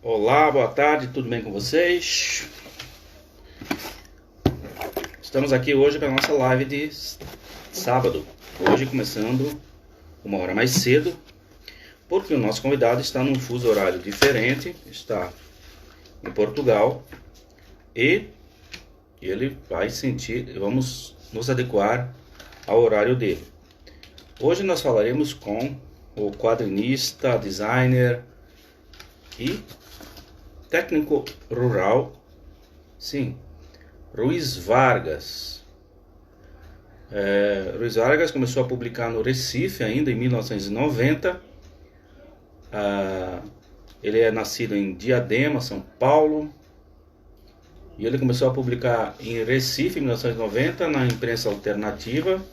Olá, boa tarde, tudo bem com vocês? Estamos aqui hoje para a nossa live de sábado. Hoje começando uma hora mais cedo, porque o nosso convidado está num fuso horário diferente, está em Portugal e ele vai sentir, vamos nos adequar ao horário dele. Hoje nós falaremos com o quadrinista, designer e técnico rural, sim, Ruiz Vargas. Ruiz Vargas começou a publicar no Recife ainda em 1990. Ele é nascido em Diadema, São Paulo. E ele começou a publicar em Recife em 1990 na imprensa alternativa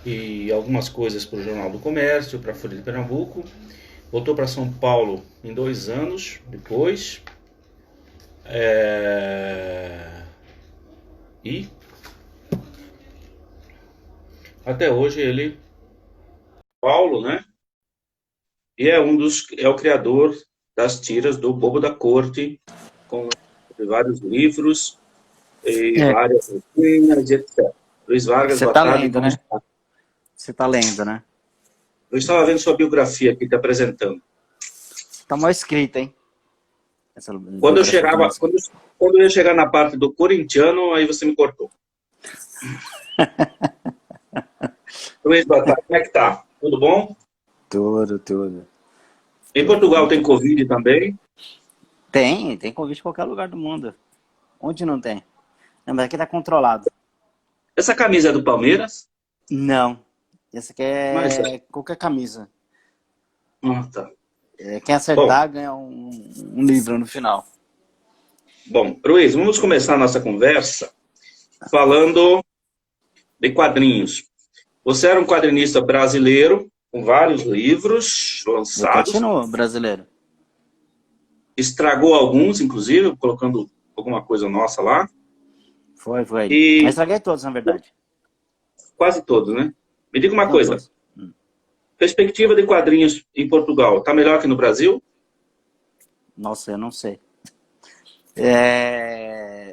e algumas coisas para o Jornal do Comércio, para a Folha de Pernambuco. Voltou para São Paulo em 2 anos depois. E até hoje ele, Paulo, né? E é o criador das tiras do Bobo da Corte, com vários livros e É, várias resenhas, etc. Luiz Vargas, você boa tá tarde, lendo, como né? está? Você tá lendo, né? Eu estava vendo sua biografia aqui, te apresentando. Tá mal escrita, hein? Essa Quando eu biografia tá mal chegava, escrita. quando eu ia chegar na parte do corintiano, aí você me cortou. Luiz, boa tarde, como é que tá? Tudo bom? Tudo, tudo. Em Tudo Portugal tem muito. Covid também? Tem convite em qualquer lugar do mundo. Onde não tem? Não, mas aqui tá controlado. Essa camisa é do Palmeiras? Não. Essa aqui Mas é qualquer camisa. tá. Quem Bom, acertar ganha um livro no final. Luiz, vamos começar a nossa conversa falando de quadrinhos. Você era um quadrinista brasileiro com vários livros Eu lançados, continuo brasileiro. estragou alguns, inclusive, colocando alguma coisa nossa lá, Foi. Mas e estraguei todos, na verdade. quase todos, né? Me diga uma Não, coisa, todos. perspectiva de quadrinhos em Portugal, está melhor que no Brasil? Nossa, eu não sei.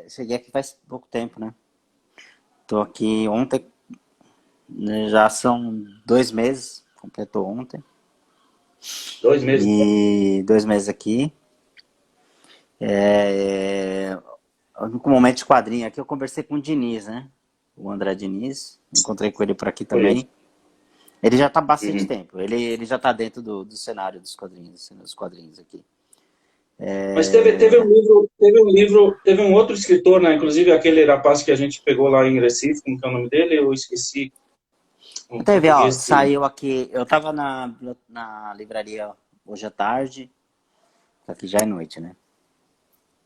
Cheguei aqui faz pouco tempo, né? Tô aqui ontem, né, já são 2 meses, completou ontem. 2 meses. E 2 meses aqui. É, no momento de quadrinho aqui, eu conversei com o Diniz, né? O André Diniz. Encontrei com ele por aqui Conheço. também. Ele já está há bastante Uhum. tempo. Ele já está dentro do cenário dos quadrinhos aqui. Mas teve um outro escritor, né? Inclusive aquele rapaz que a gente pegou lá em Recife, como que é o nome dele? Eu esqueci, um Teve, ó, português que... saiu aqui. Eu tava na livraria hoje à tarde, aqui já é noite, né?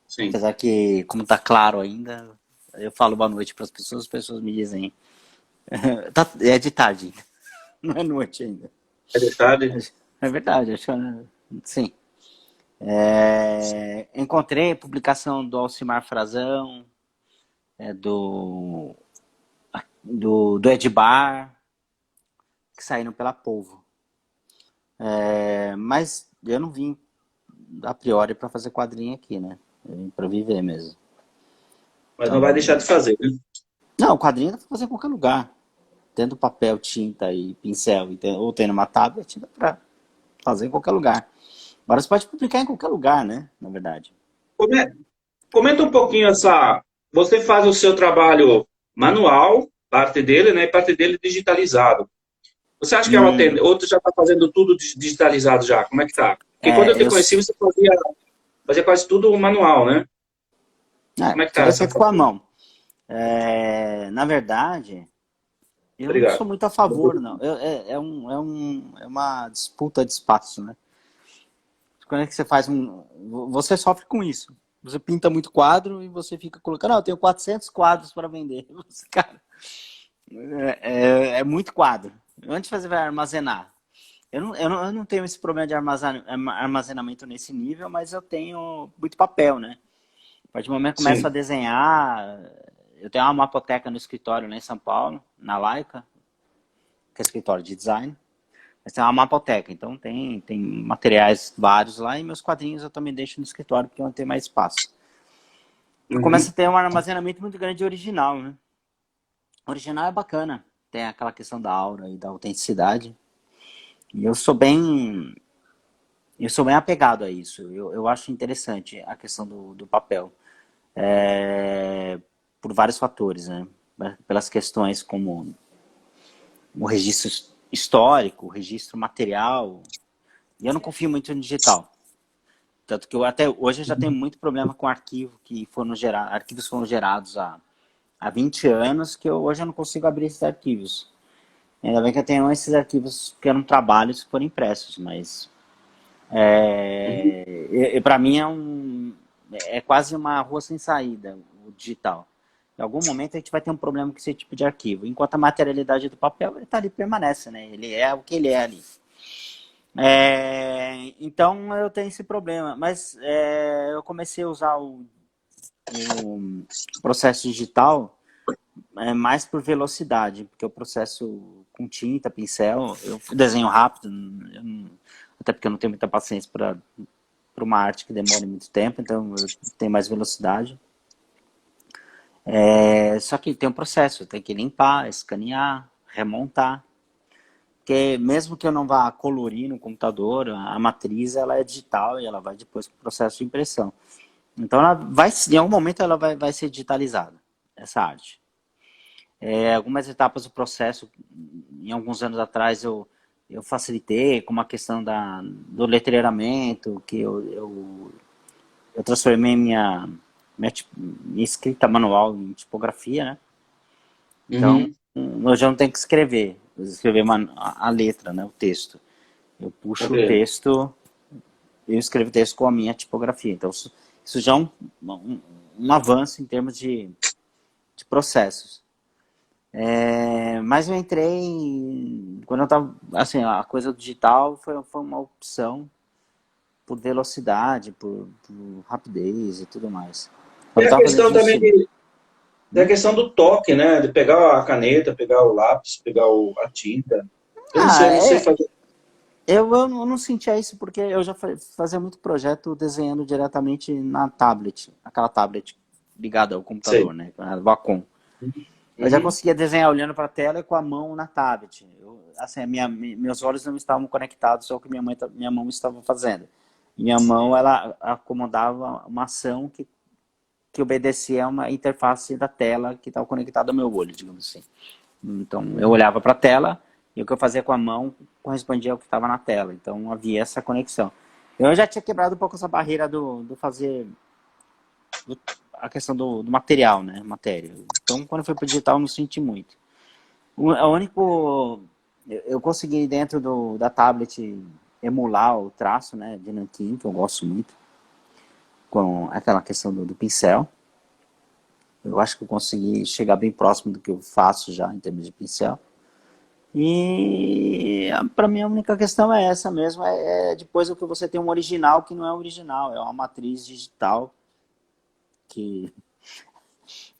Sim, Apesar que, como tá claro ainda, eu falo boa noite para as pessoas me dizem. É de tarde, não é noite ainda. é de tarde. É verdade, acho, sim. Encontrei publicação do Alcimar Frazão, do Edbar, que saíram pela Polvo. Mas eu não vim a priori para fazer quadrinho aqui, né? Eu vim para viver mesmo. Mas não vai deixar Então, de fazer, né? não, quadrinho dá para fazer em qualquer lugar. Tendo papel, tinta e pincel, ou tendo uma tablet, dá para fazer em qualquer lugar. Agora você pode publicar em qualquer lugar, né? Na verdade. Come- Comenta um pouquinho essa. Você faz o seu trabalho manual, parte dele, né? E parte dele digitalizado. Você acha que é uma Hum, tendência? Ou tu já está fazendo tudo digitalizado já? Como é que tá? Porque quando eu te eu, conheci, você fazia quase tudo manual, né? Como é que tá tudo é essa feito com a parte aí? mão. Na verdade, eu não Obrigado. sou muito a favor, não. É uma disputa de espaço, né? Quando é que você faz um. Você sofre com isso. Você pinta muito quadro e você fica colocando, eu tenho 400 quadros para vender. Você, cara, é muito quadro. Onde você vai armazenar? Eu não tenho esse problema de armazenamento nesse nível, mas eu tenho muito papel, né? A partir do momento que eu começo a Sim. desenhar, eu tenho uma mapoteca no escritório lá em São Paulo, na Laica, que é escritório de design. Essa é uma mapoteca, então tem materiais vários lá, e meus quadrinhos eu também deixo no escritório, porque eu não tenho mais espaço. Começa a ter um armazenamento muito grande de original, né? Original é bacana, tem aquela questão da aura e da autenticidade. E eu sou bem apegado a isso. Eu acho interessante a questão do papel. Por vários fatores, né? Pelas questões como o registro histórico, o registro material. E eu não confio muito no digital. Tanto que eu até hoje eu já tenho muito problema com arquivo que foram gerados, arquivos foram gerados há 20 anos, que hoje eu não consigo abrir esses arquivos. Ainda bem que eu tenho esses arquivos que eram trabalhos que foram impressos, mas para mim é quase uma rua sem saída, o digital. Em algum momento a gente vai ter um problema com esse tipo de arquivo. Enquanto a materialidade do papel, ele tá ali, permanece, né? Ele é o que ele é ali. Então eu tenho esse problema, mas eu comecei a usar o processo digital mais por velocidade, porque o processo com tinta, pincel, eu desenho rápido, até porque eu não tenho muita paciência para uma arte que demore muito tempo, então eu tenho mais velocidade. Só que tem um processo, tem que limpar, escanear, remontar. Porque mesmo que eu não vá colorir no computador, a matriz ela é digital e ela vai depois para o processo de impressão. Então ela vai, em algum momento ela vai ser digitalizada, essa arte. Algumas etapas do processo, em alguns anos atrás eu facilitei, como a questão do letreiramento, que eu transformei minha escrita manual em tipografia, né? Então, hoje eu não tenho que escrever a letra, né, o texto. Eu puxo o texto, eu escrevo o texto com a minha tipografia. Então, isso já é um avanço em termos de processos. Mas eu entrei, quando eu estava, assim, a coisa digital foi uma opção por velocidade, por rapidez e tudo mais. Tem a questão também da questão do toque, né? De pegar a caneta, pegar o lápis, pegar a tinta. Eu não sei fazer. Eu não sentia isso porque eu já fazia muito projeto desenhando diretamente na tablet, aquela tablet ligada ao computador, né? A Wacom. Eu já conseguia desenhar olhando para a tela e com a mão na tablet. Assim, meus olhos não estavam conectados ao que minha mão estava fazendo. Minha mão, ela acomodava uma ação que obedecia a uma interface da tela que estava conectada ao meu olho, digamos assim. Então, eu olhava para a tela e o que eu fazia com a mão correspondia ao que estava na tela. Então, havia essa conexão. Eu já tinha quebrado um pouco essa barreira do fazer a questão do material, né? Matéria. Então, quando foi para o digital, eu não senti muito. Eu consegui dentro da tablet emular o traço, né, de nanquim, que eu gosto muito, com aquela questão do pincel. Eu acho que eu consegui chegar bem próximo do que eu faço já em termos de pincel. E para mim a única questão é essa mesmo, depois que você tem um original que não é original, é uma matriz digital que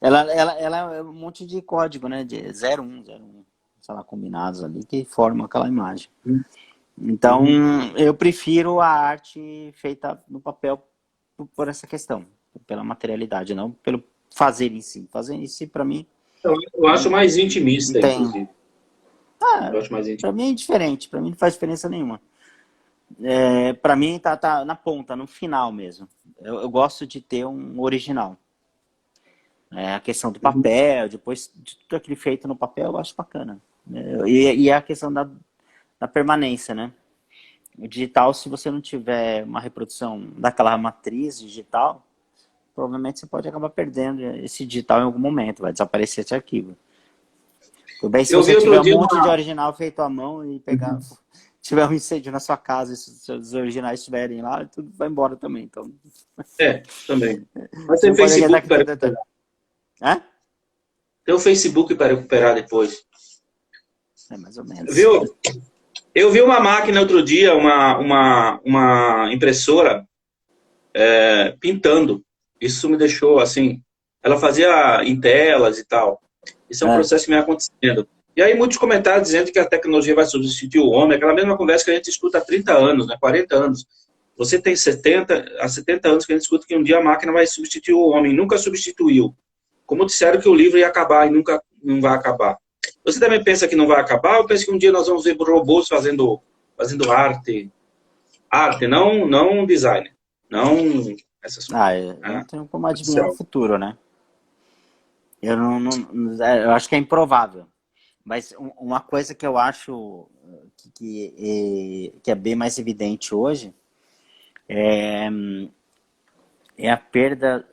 ela é um monte de código, né, de 01, sei lá, combinados ali, que formam aquela imagem. Então, eu prefiro a arte feita no papel por essa questão, pela materialidade, não pelo fazer em si. Fazer em si, para mim... Eu acho mais intimista, inclusive. Para mim é indiferente, para mim não faz diferença nenhuma. Para mim tá na ponta, no final mesmo. Eu gosto de ter um original. A questão do papel, depois de tudo aquilo feito no papel, eu acho bacana. E a questão da permanência, né? O digital, se você não tiver uma reprodução daquela matriz digital, provavelmente você pode acabar perdendo esse digital em algum momento, vai desaparecer esse arquivo. Tudo bem, se você tiver um monte de original feito à mão e tiver um incêndio na sua casa e se os originais estiverem lá, tudo vai embora também. Então... também. Mas tem Facebook para recuperar. Tem o Facebook para recuperar depois. Mais ou menos. Viu? Eu vi uma máquina outro dia, uma impressora pintando. Isso me deixou assim... Ela fazia em telas e tal. Isso é um processo que vem acontecendo. E aí muitos comentários dizendo que a tecnologia vai substituir o homem, aquela mesma conversa que a gente escuta há 30 anos, né, 40 anos. Você tem 70 anos que a gente escuta que um dia a máquina vai substituir o homem, nunca substituiu. Como disseram que o livro ia acabar e nunca não vai acabar. Você também pensa que não vai acabar ou pensa que um dia nós vamos ver robôs fazendo arte? Arte, não design. Não essas Eu não tenho como adivinhar o artificial. futuro, né? Eu acho que é improvável. Mas uma coisa que eu acho que é bem mais evidente hoje é a perda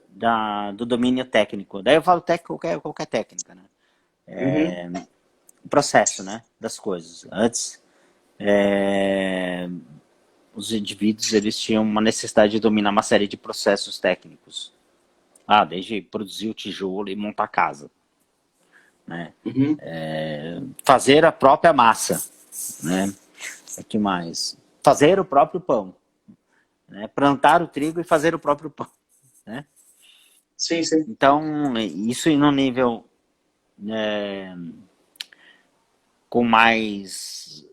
do domínio técnico. Daí eu falo qualquer técnica, né? Uhum. O processo, né, das coisas. Antes, os indivíduos eles tinham uma necessidade de dominar uma série de processos técnicos. Desde produzir o tijolo e montar a casa, né? Uhum. Fazer a própria massa, né? O que mais? Fazer o próprio pão, né? Plantar o trigo e fazer o próprio pão, né? Sim, sim. Então, isso no nível com mais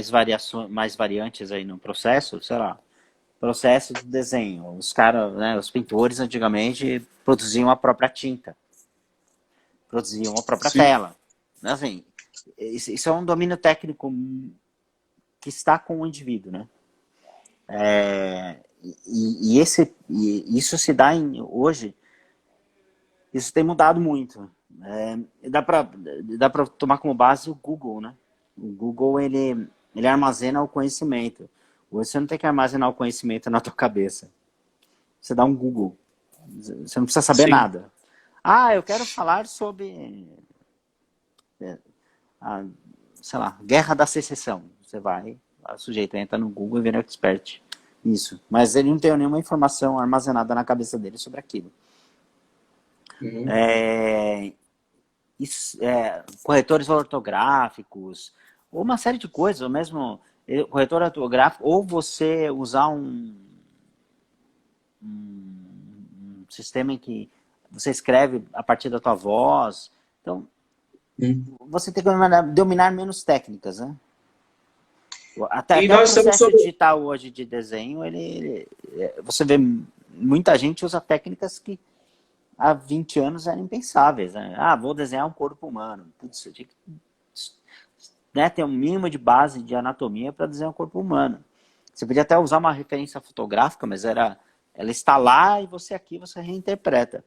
variações, mais variantes aí no processo, sei lá, processo de desenho. Os caras, né, os pintores antigamente produziam a própria tinta, produziam a própria Sim. tela. Assim, isso é um domínio técnico que está com o indivíduo, né? Isso se dá hoje, isso tem mudado muito. Dá para tomar como base o Google, né? O Google, ele armazena o conhecimento. Você não tem que armazenar o conhecimento na tua cabeça. Você dá um Google. Você não precisa saber Sim. nada. Eu quero falar sobre, sei lá, Guerra da Secessão. Você vai, o sujeito entra no Google e vira expert nisso. Mas ele não tem nenhuma informação armazenada na cabeça dele sobre aquilo. Uhum. Corretores ortográficos, ou uma série de coisas, ou mesmo corretor ortográfico, ou você usar um sistema em que você escreve a partir da tua voz. Então, você tem que dominar menos técnicas, né? Até E o nós estamos processo sobre... digital hoje de desenho, você vê muita gente usa técnicas que há 20 anos eram impensáveis, né? Vou desenhar um corpo humano. Putz, eu tinha que, né, ter um mínimo de base de anatomia para desenhar um corpo humano. Você podia até usar uma referência fotográfica, mas ela está lá e você aqui, você reinterpreta.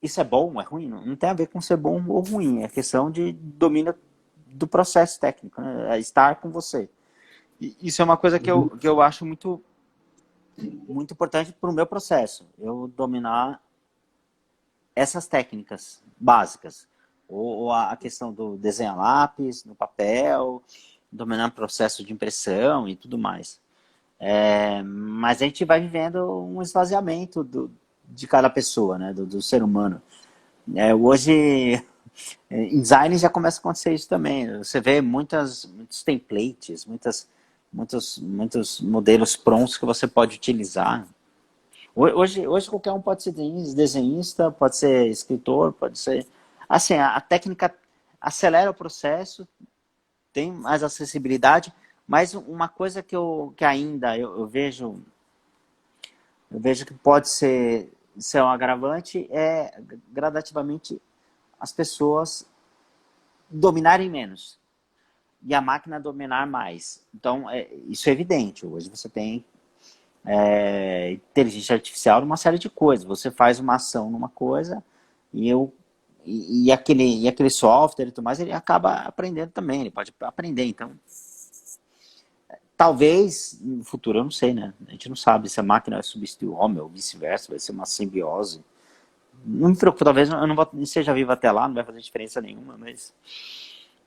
Isso é bom, é ruim? Não tem a ver com ser bom ou ruim, é questão de domínio do processo técnico, né? É estar com você. E isso é uma coisa que eu acho muito importante para o meu processo, eu dominar essas técnicas básicas, ou a questão do desenho a lápis, no papel, dominar o processo de impressão e tudo mais. Mas a gente vai vivendo um esvaziamento de cada pessoa, né, do ser humano. Hoje, em design já começa a acontecer isso também. Você vê muitos templates, muitos modelos prontos que você pode utilizar. Hoje qualquer um pode ser desenhista, pode ser escritor, pode ser... Assim, a técnica acelera o processo, tem mais acessibilidade, mas uma coisa que ainda eu vejo que pode ser um agravante é gradativamente as pessoas dominarem menos e a máquina dominar mais. Então, isso é evidente. Hoje você tem inteligência artificial numa série de coisas. Você faz uma ação numa coisa e aquele software e tudo mais, ele acaba aprendendo também. Ele pode aprender. Então, talvez no futuro, eu não sei, né? A gente não sabe se a máquina vai substituir o homem ou vice-versa, vai ser uma simbiose. Não me preocupo, talvez eu não seja vivo até lá, não vai fazer diferença nenhuma,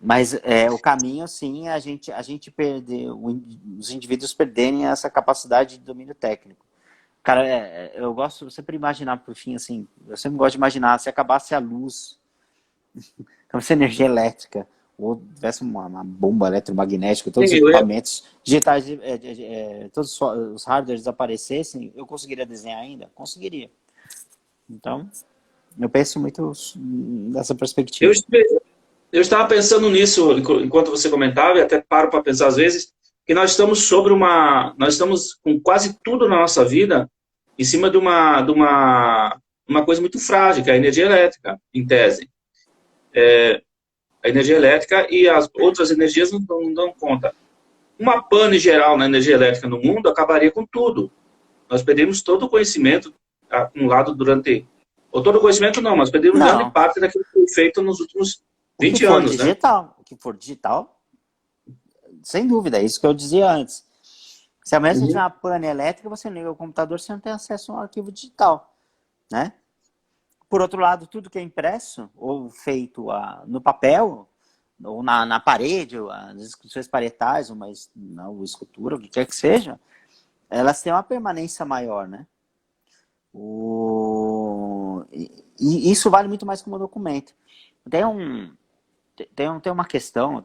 mas o caminho, sim, é a gente perder, os indivíduos perderem essa capacidade de domínio técnico. Cara, eu gosto sempre de imaginar, por fim, assim, eu sempre gosto de imaginar, se acabasse a luz, acabasse a energia elétrica, ou tivesse uma bomba eletromagnética, todos os equipamentos digitais, todos os hardwares desaparecessem, eu conseguiria desenhar ainda? Conseguiria. Então, Eu penso muito nessa Eu, perspectiva. eu estava pensando nisso enquanto você comentava, e até paro para pensar às vezes, que nós estamos nós estamos com quase tudo na nossa vida em cima uma coisa muito frágil, que é a energia elétrica, em tese. A energia elétrica e as outras energias não dão conta. Uma pane geral na energia elétrica no mundo acabaria com tudo. Nós perdemos todo o conhecimento acumulado durante... Ou todo o conhecimento não, mas perdemos grande Não, parte daquilo que foi feito nos últimos o que 20 for anos, né? digital, o que for digital, sem dúvida, é isso que eu dizia antes. Se amanhã você tiver Uhum. uma pane elétrica, você liga o computador, você não tem acesso a um arquivo digital, né? Por outro lado, tudo que é impresso ou feito no papel, ou na parede, ou as inscrições parietais, ou escultura, o que quer que seja, elas têm uma permanência maior, né? E isso vale muito mais que um documento. Tem tem uma questão,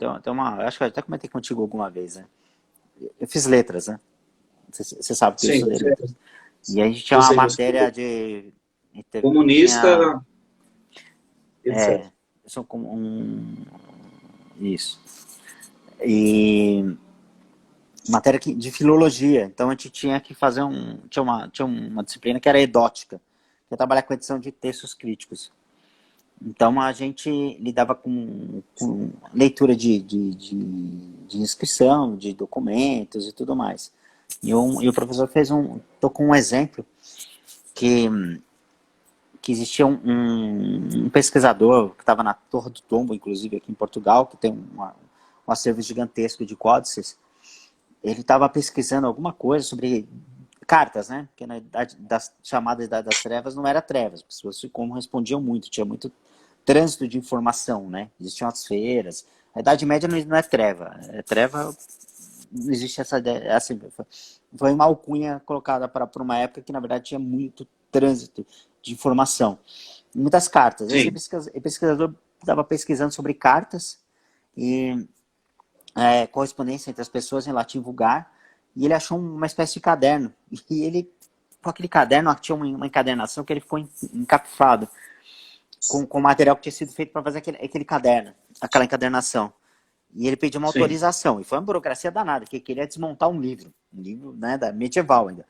acho que eu até comentei contigo alguma vez, né? Eu fiz letras, né? Você sabe que eu Sim, estudei letras. E a gente tinha eu uma sei que você matéria de... Tinha... comunista, etc. Eu sou como Isso. E de filologia. Então a gente tinha que fazer tinha uma disciplina que era edótica, que é trabalhar com edição de textos críticos. Então a gente lidava com leitura de inscrição, de documentos e tudo mais. E o professor tocou um exemplo que, que existia um pesquisador que estava na Torre do Tombo, inclusive aqui em Portugal, que tem um acervo gigantesco de códices. Ele estava pesquisando alguma coisa sobre cartas, né? Porque na idade das chamadas Idade das Trevas não era trevas, as pessoas se correspondiam muito, tinha muito trânsito de informação, né? Existiam as feiras. A Idade Média não é treva. É treva, não existe essa ideia. Assim, foi uma alcunha colocada para uma época que, na verdade, tinha muito trânsito de informação. Muitas cartas. Esse Sim, pesquisador estava pesquisando sobre cartas e correspondência entre as pessoas em latim vulgar, e ele achou uma espécie de caderno. E ele, com aquele caderno, tinha uma encadernação que ele ficou encapsulado com o material que tinha sido feito para fazer aquele caderno, aquela encadernação. E ele pediu uma sim, autorização. E foi uma burocracia danada, que queria desmontar um livro, né, da medieval ainda.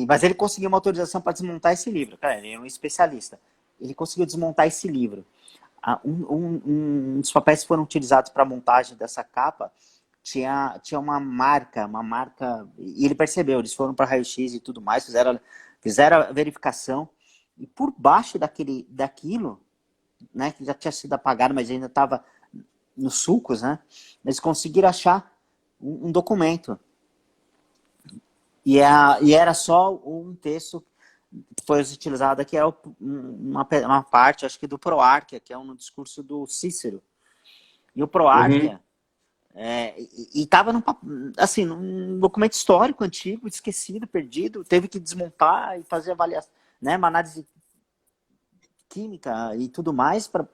Mas ele conseguiu uma autorização para desmontar esse livro. Cara, ele é um especialista. Ele conseguiu desmontar esse livro. Um dos papéis que foram utilizados para a montagem dessa capa tinha uma marca, e ele percebeu, eles foram para raio-x e tudo mais, fizeram a verificação, e por baixo daquilo, né, que já tinha sido apagado, mas ainda estava nos sulcos, né, eles conseguiram achar um documento. E era só um texto que foi utilizado, que é uma parte, acho que do Proárquia, que é um discurso do Cícero. E o uhum, Proárquia estava assim, num documento histórico antigo, esquecido, perdido, teve que desmontar e fazer avaliação, né, uma análise química e tudo mais para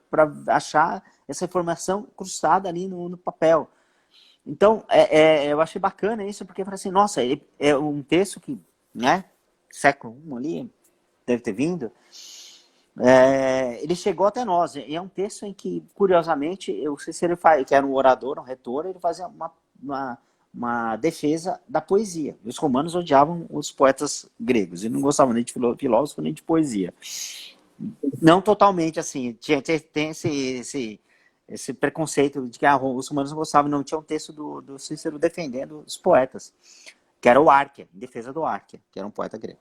achar essa informação cruzada ali no papel. Então, eu achei bacana isso, porque eu falei assim, nossa, é um texto que, né, século I ali, deve ter vindo, ele chegou até nós. E é um texto em que, curiosamente, eu não sei se ele faz, que era um orador, um retor, ele fazia uma defesa da poesia. Os romanos odiavam os poetas gregos, e não gostavam nem de filósofo, nem de poesia. Não totalmente, assim, tem esse preconceito de que os romanos não gostavam, não. Tinha um texto do Cícero defendendo os poetas, que era o Árquia, em defesa do Árquia, que era um poeta grego.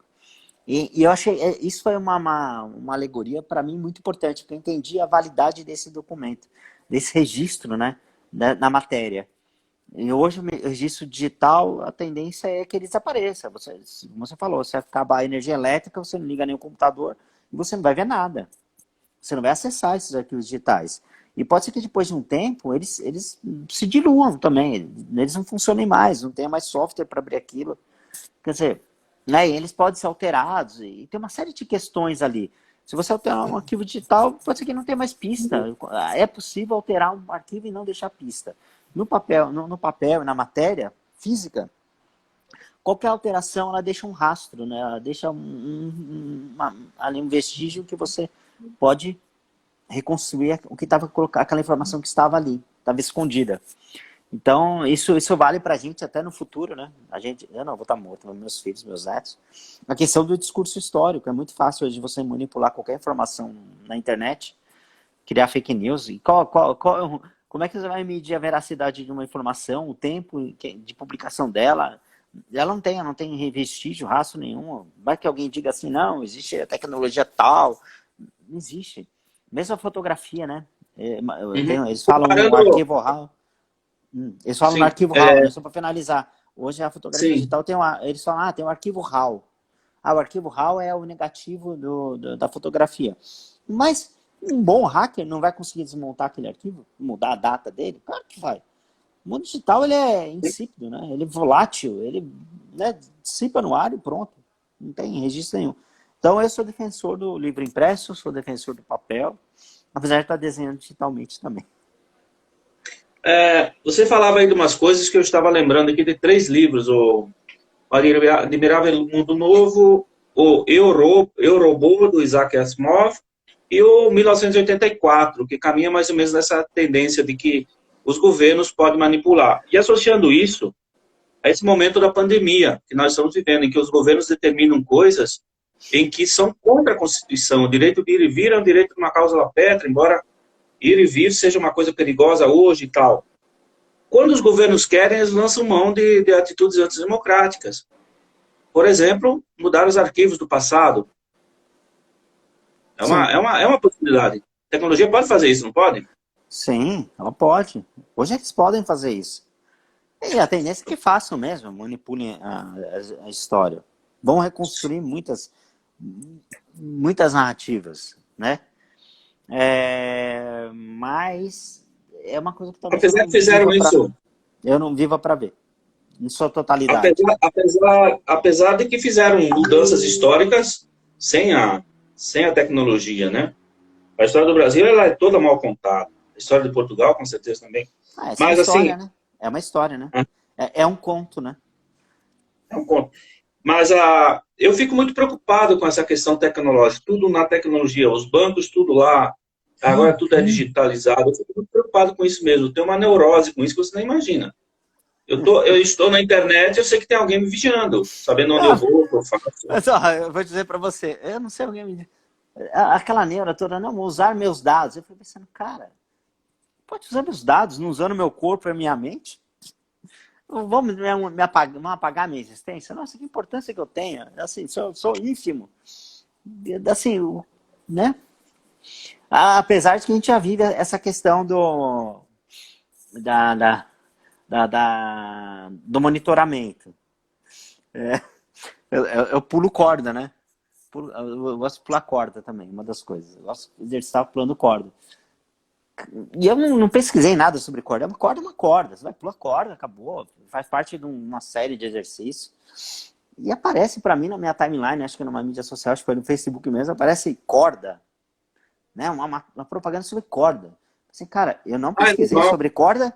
E eu achei, isso foi uma alegoria para mim muito importante, porque eu entendi a validade desse documento, desse registro, né, na matéria. E hoje, o registro digital, a tendência é que ele desapareça. Como você falou, se acabar a energia elétrica, você não liga nem o computador e você não vai ver nada. Você não vai acessar esses arquivos digitais. E pode ser que depois de um tempo eles se diluam também. Eles não funcionem mais, não tenha mais software para abrir aquilo. Quer dizer, né, eles podem ser alterados e tem uma série de questões ali. Se você alterar um arquivo digital, pode ser que não tenha mais pista. É possível alterar um arquivo e não deixar pista. No papel e na matéria física, qualquer alteração, ela deixa um rastro, né? Ela deixa ali um vestígio que você pode reconstruir o que estava colocado, aquela informação que estava ali, estava escondida. Então, isso vale pra gente até no futuro, né? Eu não vou estar morto, meus filhos, meus netos. A questão do discurso histórico, é muito fácil hoje você manipular qualquer informação na internet, criar fake news. E como é que você vai medir a veracidade de uma informação, o tempo de publicação dela? Ela não tem vestígio, rastro nenhum. Vai que alguém diga assim, não, existe a tecnologia tal. Não existe. Mesmo a fotografia, né? Eles falam no Comparando, arquivo RAW. Eles falam no sim, arquivo RAW, né? Só para finalizar. Hoje a fotografia sim. digital eles falam, tem um arquivo RAW. O arquivo RAW é o negativo da fotografia. Mas um bom hacker não vai conseguir desmontar aquele arquivo, mudar a data dele? Claro que vai. O mundo digital, ele é insípido, né? Ele é volátil, ele, né, dissipa no ar e pronto. Não tem registro nenhum. Então, eu sou defensor do livro impresso, sou defensor do papel, apesar de estar desenhando digitalmente também. Você falava aí de umas coisas que eu estava lembrando aqui de 3 livros, o Admirável Mundo Novo, o Eu, Robô, do Isaac Asimov, e o 1984, que caminha mais ou menos nessa tendência de que os governos podem manipular. E associando isso a esse momento da pandemia que nós estamos vivendo, em que os governos determinam coisas em que são contra a Constituição. O direito de ir e vir é um direito de uma cláusula pétrea, embora ir e vir seja uma coisa perigosa hoje e tal. Quando os governos querem, eles lançam mão de atitudes antidemocráticas. Por exemplo, mudar os arquivos do passado. Sim, É uma possibilidade. A tecnologia pode fazer isso, não pode? sim, ela pode. Hoje eles podem fazer isso. E a tendência é que façam mesmo, manipulem a história. Vão reconstruir muitas narrativas, né? Mas é uma coisa que talvez Apesar que fizeram isso, eu não viva para ver, em sua totalidade. apesar de que fizeram mudanças históricas sem a tecnologia, né? A história do Brasil ela é toda mal contada. A história de Portugal, com certeza, também. Essa é uma Mas, história, assim, né? É uma história, né? É um conto, né? é um conto. Mas eu fico muito preocupado com essa questão tecnológica. Tudo na tecnologia, os bancos, tudo lá. Agora tudo é digitalizado. Eu fico muito preocupado com isso mesmo. Eu tenho uma neurose com isso que você nem imagina. Eu estou na internet, eu sei que tem alguém me vigiando, sabendo onde eu vou, o que eu faço. Mas, ó, eu vou dizer para você, eu não sei alguém me... Aquela neura toda, não, vou usar meus dados. Eu fui pensando, cara, pode usar meus dados, não usando meu corpo e a minha mente? Vão me apagar a minha existência? Nossa, que importância que eu tenho. Assim, sou ínfimo. Assim, né? Apesar de que a gente já vive essa questão do monitoramento. Eu pulo corda, né? Eu gosto de pular corda também, uma das coisas. Eu gosto de exercitar pulando corda. E eu não pesquisei nada sobre corda. Corda é uma corda. Você vai pular corda, acabou. Faz parte de uma série de exercícios. E aparece para mim na minha timeline, acho que numa mídia social, acho que foi no Facebook mesmo, aparece corda. Né? Uma propaganda sobre corda. Assim, cara, eu não pesquisei sobre corda.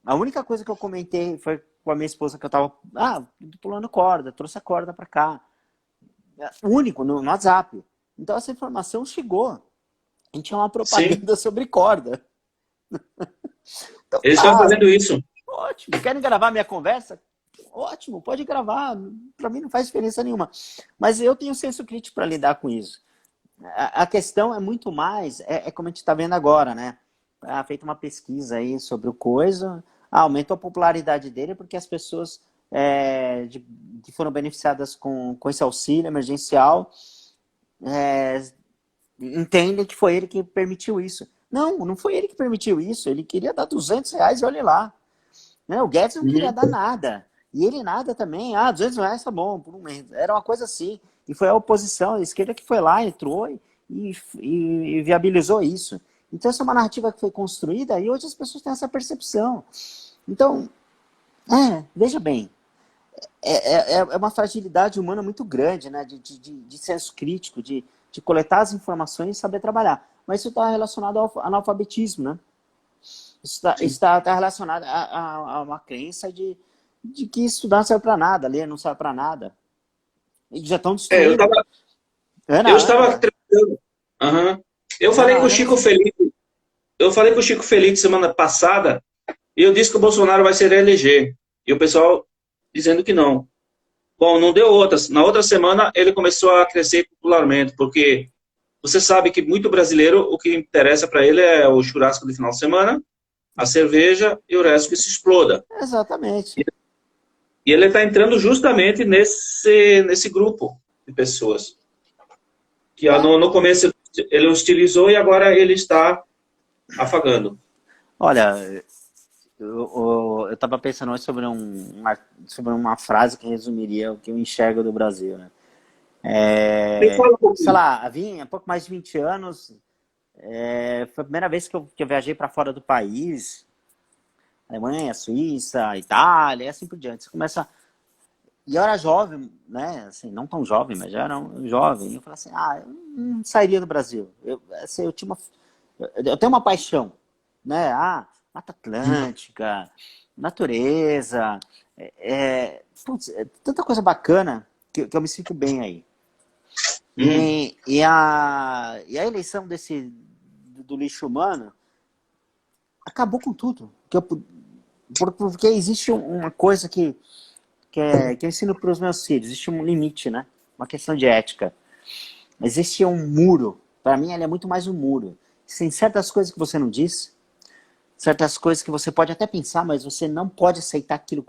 A única coisa que eu comentei foi com a minha esposa que eu tava pulando corda, trouxe a corda para cá. Único, no WhatsApp. Então essa informação chegou. A gente tinha uma propaganda sobre corda. Então, eles estão fazendo isso. Ótimo. Querem gravar minha conversa? Ótimo, pode gravar. Para mim não faz diferença nenhuma. Mas eu tenho senso crítico para lidar com isso. A questão é muito mais, como a gente está vendo agora, né? Feita uma pesquisa aí sobre o coisa, aumentou a popularidade dele porque as pessoas que foram beneficiadas com esse auxílio emergencial entendem que foi ele que permitiu isso. Não foi ele que permitiu isso, ele queria dar R$200 e olha lá. Né? O Guedes não queria dar nada. E ele nada também. R$200 tá bom, por um mês. Era uma coisa assim. E foi a oposição, a esquerda que foi lá, entrou e viabilizou isso. Então essa é uma narrativa que foi construída e hoje as pessoas têm essa percepção. Então, veja bem, é uma fragilidade humana muito grande, né? De senso crítico, de coletar as informações e saber trabalhar. Mas isso está relacionado ao analfabetismo, né? Isso está relacionado a uma crença de que estudar não serve para nada, ler não serve para nada. E já estão É, destruindo. eu estava Ana, tentando. Aham. Eu falei Ana, com o Ana vai Chico ser. Felipe, eu falei com o Chico Felipe semana passada, e eu disse que o Bolsonaro vai se reeleger. E o pessoal dizendo que não. Bom, não deu outras. Na outra semana ele começou a crescer popularmente, porque você sabe que muito brasileiro, o que interessa para ele é o churrasco de final de semana, a cerveja e o resto que se exploda. Exatamente. E ele está entrando justamente nesse grupo de pessoas. Que É. no começo ele hostilizou e agora ele está afagando. Olha, eu tava pensando hoje sobre, sobre uma frase que resumiria o que eu enxergo do Brasil, né? Me fala um Sei pouquinho. lá, há pouco mais de 20 anos, foi a primeira vez que eu viajei para fora do país, Alemanha, Suíça, Itália, e assim por diante. Você começa. E eu era jovem, né? Assim, não tão jovem, mas já era um jovem. E eu falei assim, eu não sairia do Brasil. Assim, eu tinha eu tenho uma paixão, né? Mata Atlântica, natureza, putz, tanta coisa bacana que eu me sinto bem aí. Uhum. E a eleição do lixo humano acabou com tudo. Porque existe uma coisa que eu ensino para os meus filhos. Existe um limite, né? Uma questão de ética. Existe um muro. Para mim, ele é muito mais um muro. Tem certas coisas que você não diz, certas coisas que você pode até pensar, mas você não pode aceitar aquilo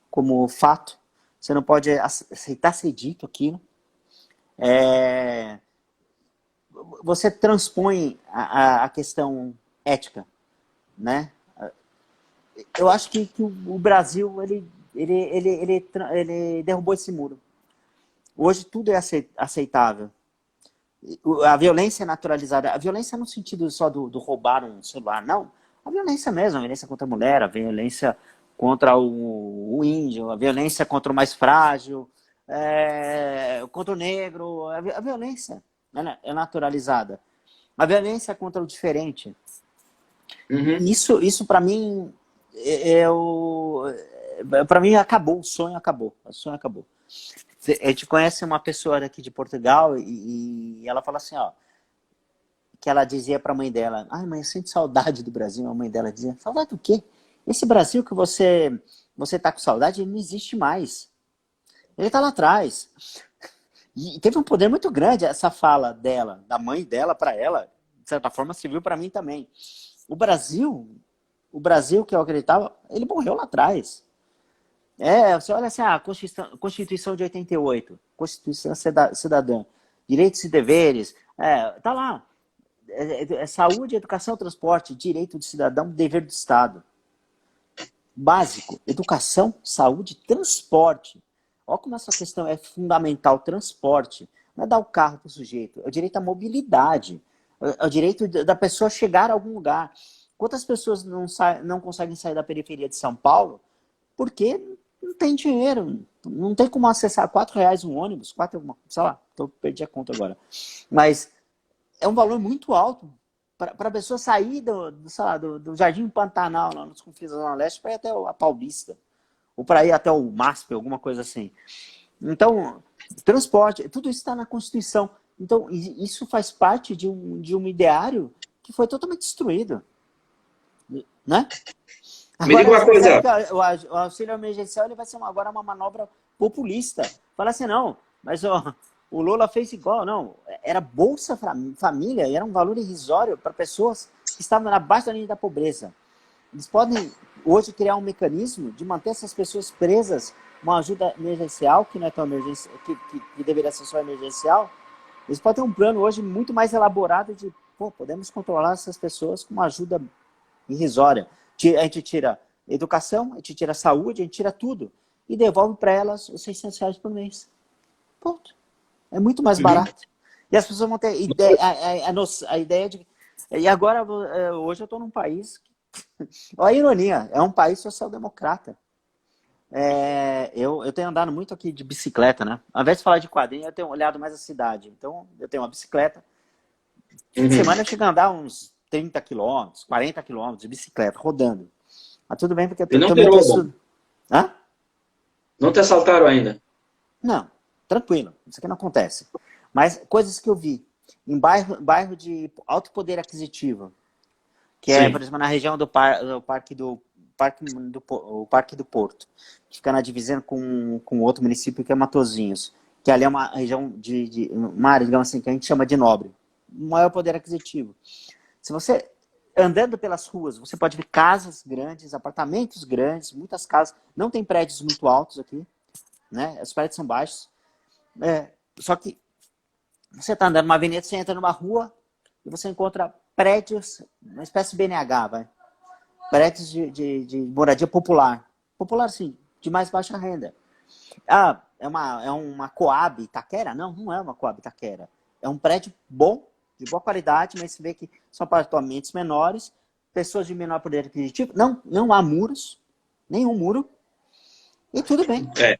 como fato. Você não pode aceitar ser dito aquilo. Você transpõe a questão ética, né? Eu acho que o Brasil ele derrubou esse muro. Hoje tudo é aceitável. A violência é naturalizada. A violência no sentido só do roubar um celular, não. A violência mesmo, a violência contra a mulher, a violência contra o índio, a violência contra o mais frágil, contra o negro. A violência é naturalizada. A violência contra o diferente. Uhum. Isso para mim, para mim acabou, o sonho acabou. O sonho acabou. A gente conhece uma pessoa aqui de Portugal e ela fala assim, ó, que ela dizia para a mãe dela, ai mãe, eu sinto saudade do Brasil. A mãe dela dizia, saudade do quê? Esse Brasil que você tá com saudade, ele não existe mais. Ele tá lá atrás. E teve um poder muito grande essa fala dela, da mãe dela para ela, de certa forma serviu para mim também. O Brasil, o Brasil que eu acreditava, ele morreu lá atrás. Você olha assim, a Constituição de 88, Constituição Cidadã, direitos e deveres, tá lá. Saúde, educação, transporte, direito do cidadão, dever do Estado. Básico, educação, saúde, transporte. Olha como essa questão é fundamental, transporte. Não é dar o carro para o sujeito, é o direito à mobilidade, é o direito da pessoa chegar a algum lugar. Quantas pessoas não conseguem sair da periferia de São Paulo porque não tem dinheiro, não tem como acessar R$ 4 um ônibus, sei lá, perdi a conta agora. Mas é um valor muito alto para a pessoa sair sei lá, do Jardim Pantanal, lá nos confins da Zona Leste, para ir até a Paulista, ou para ir até o MASP, alguma coisa assim. Então, transporte, tudo isso está na Constituição. Então, isso faz parte de um ideário que foi totalmente destruído. Né? Me Agora diga eles uma percebem coisa. que o auxílio emergencial ele vai ser agora uma manobra populista. Fala assim, não, mas o Lula fez igual, não. Era Bolsa Família e era um valor irrisório para pessoas que estavam abaixo da linha da pobreza. Eles podem hoje criar um mecanismo de manter essas pessoas presas, uma ajuda emergencial, que não é tão emergencial, que deveria ser só emergencial. Eles podem ter um plano hoje muito mais elaborado de, podemos controlar essas pessoas com uma ajuda irrisória. A gente tira educação, a gente tira saúde, a gente tira tudo e devolve para elas os R$ 600 por mês. Ponto. É muito mais Uhum. barato. E as pessoas vão ter ideia, a ideia de... E agora, hoje eu estou num país... Olha a ironia, é um país social-democrata. Eu tenho andado muito aqui de bicicleta, né? Ao invés de falar de quadrinho, eu tenho olhado mais a cidade. Então, eu tenho uma bicicleta. Fim de Uhum. semana eu chego a andar uns 30 quilômetros, 40 quilômetros de bicicleta, rodando. Mas tudo bem, porque E eu não te também estou roubam. estudando. Hã? Não te assaltaram ainda? Não, tranquilo, isso aqui não acontece. Mas coisas que eu vi em bairro de alto poder aquisitivo, que é, por Sim. exemplo, na região o Parque do Porto, que fica na divisão com outro município que é Matozinhos, que ali é uma região uma área, digamos assim, que a gente chama de nobre, maior poder aquisitivo. Se você andando pelas ruas, você pode ver casas grandes, apartamentos grandes, muitas casas, não tem prédios muito altos aqui, né? Os prédios são baixos. Só que você está andando numa avenida, você entra numa rua e você encontra prédios, uma espécie de BNH, vai. Prédios de moradia popular. Popular, sim, de mais baixa renda. Ah, é uma Coab Itaquera? Não, não é uma Coab Itaquera. É um prédio bom, de boa qualidade, mas você vê que são apartamentos menores, pessoas de menor poder aquisitivo. Não, não há muros, nenhum muro, e tudo bem. É.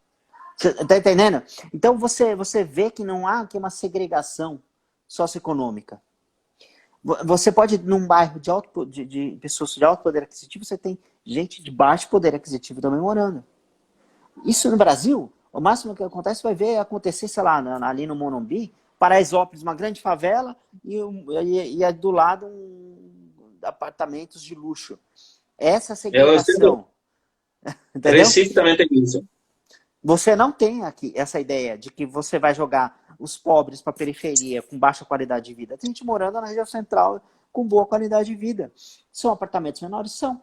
Você tá entendendo? Então você vê que não há aqui uma segregação socioeconômica. Você pode, num bairro de pessoas de alto poder aquisitivo, você tem gente de baixo poder aquisitivo também morando. Isso no Brasil, o máximo que acontece vai ver acontecer, sei lá, ali no Morumbi, Paraisópolis, uma grande favela, e do lado apartamentos de luxo. Essa Eu sinto, segregação, entendeu? Recife também tem isso. Você não tem aqui essa ideia de que você vai jogar os pobres para a periferia com baixa qualidade de vida. Tem gente morando na região central com boa qualidade de vida. São apartamentos menores? São.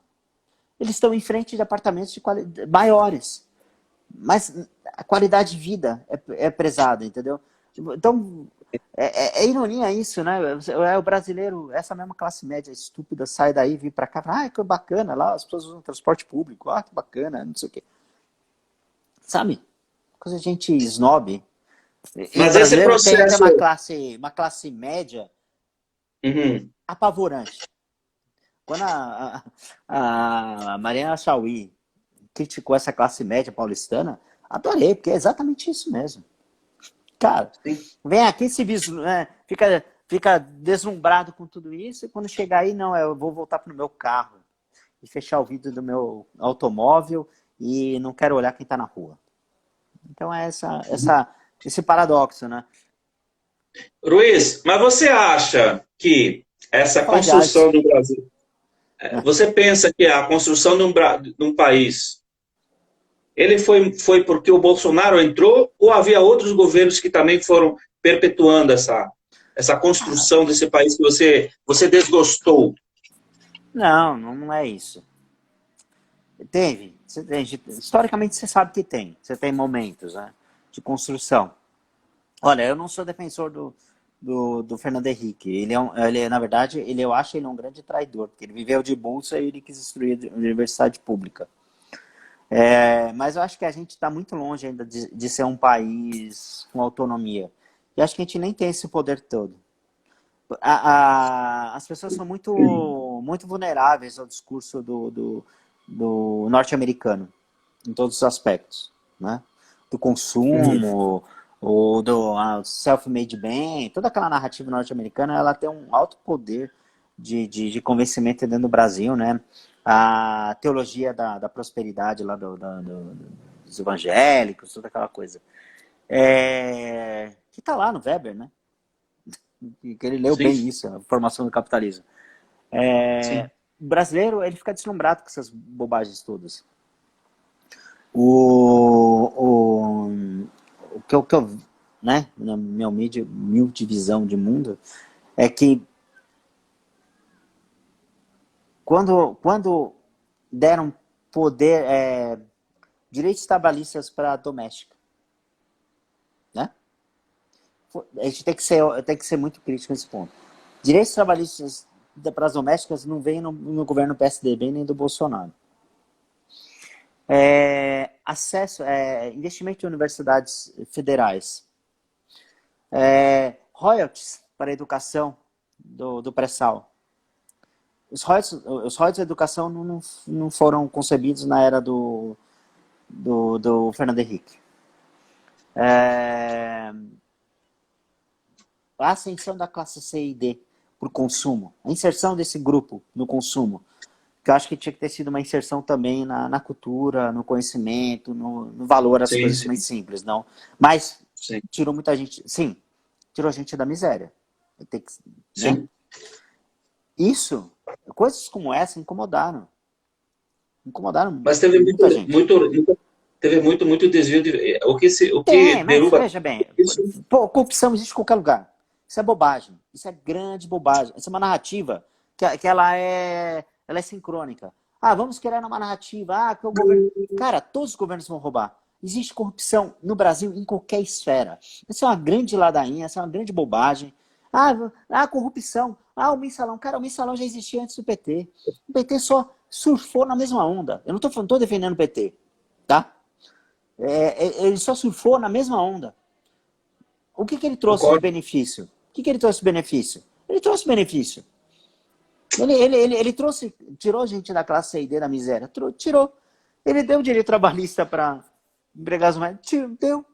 Eles estão em frente de apartamentos maiores. Mas a qualidade de vida é prezada, entendeu? Então, é ironia isso, né? É o brasileiro, essa mesma classe média estúpida, sai daí, vem para cá, ah, que bacana, lá as pessoas usam transporte público, ah, que bacana, não sei o quê. Sabe? Coisa de gente snob. E o Mas esse brasileiro tem processo. uma classe média Uhum. apavorante. Quando a Mariana Chauí criticou essa classe média paulistana, adorei, porque é exatamente isso mesmo. Cara, Sim. vem aqui, fica deslumbrado com tudo isso, e quando chegar aí, não, eu vou voltar pro meu carro e fechar o vidro do meu automóvel e não quero olhar quem está na rua. Então é esse paradoxo, né? Ruiz, mas você acha que essa Vamos falar de arte. construção do Brasil, você pensa que a construção de um país, ele foi porque o Bolsonaro entrou ou havia outros governos que também foram perpetuando essa Ah, construção desse país que você desgostou? não, não é isso. Teve. Historicamente, você sabe que tem. Você tem momentos, né, de construção. Olha, eu não sou defensor do Fernando Henrique. Na verdade, eu acho ele um grande traidor, porque ele viveu de bolsa e ele quis destruir a universidade pública. Mas eu acho que a gente está muito longe ainda de ser um país com autonomia. E acho que a gente nem tem esse poder todo. As pessoas são muito vulneráveis ao discurso do norte-americano, em todos os aspectos, né? Do Uhum. consumo, ou do self-made man, toda aquela narrativa norte-americana, ela tem um alto poder de convencimento dentro do Brasil, né? A teologia da prosperidade lá dos evangélicos, toda aquela coisa. Que está lá no Weber, né? Que ele leu Sim, bem isso, a formação do capitalismo. sim. O brasileiro, ele fica deslumbrado com essas bobagens todas. O que eu, né, na minha humilde visão de mundo, é que quando deram poder, direitos trabalhistas para a doméstica, né? A gente tem que ser muito crítico nesse ponto. Direitos trabalhistas para as domésticas não vem no governo PSDB nem do Bolsonaro. Acesso, investimento em universidades federais, royalties para a educação do pré-sal. Os royalties da educação não foram concebidos na era do Fernando Henrique. A ascensão da classe C e D para o consumo, a inserção desse grupo no consumo, que eu acho que tinha que ter sido uma inserção também na cultura, no conhecimento, no valor às Sim, coisas mais sim, simples, não. Mas sim, tirou muita gente, sim, tirou a gente da miséria. Tem que, né? sim. Isso, coisas como essa incomodaram. Incomodaram Mas teve muita gente. teve muito desvio de, o que Tem, mas derruba veja bem, isso. pô, corrupção existe em qualquer lugar. Isso é bobagem. Isso é grande bobagem. Isso é uma narrativa que ela é sincrônica. Ah, vamos criar uma narrativa. Ah, que o governo. Cara, todos os governos vão roubar. Existe corrupção no Brasil em qualquer esfera. Isso é uma grande ladainha, isso é uma grande bobagem. Corrupção. Ah, o mensalão. Cara, o mensalão já existia antes do PT. O PT só surfou na mesma onda. Eu não tô defendendo o PT, tá? Ele só surfou na mesma onda. O que ele trouxe de Concordo. benefício? O que ele trouxe de benefício? Ele trouxe benefício. Ele trouxe, tirou a gente da classe C e D da miséria. Tirou. Ele deu direito trabalhista para empregados mais. Deu.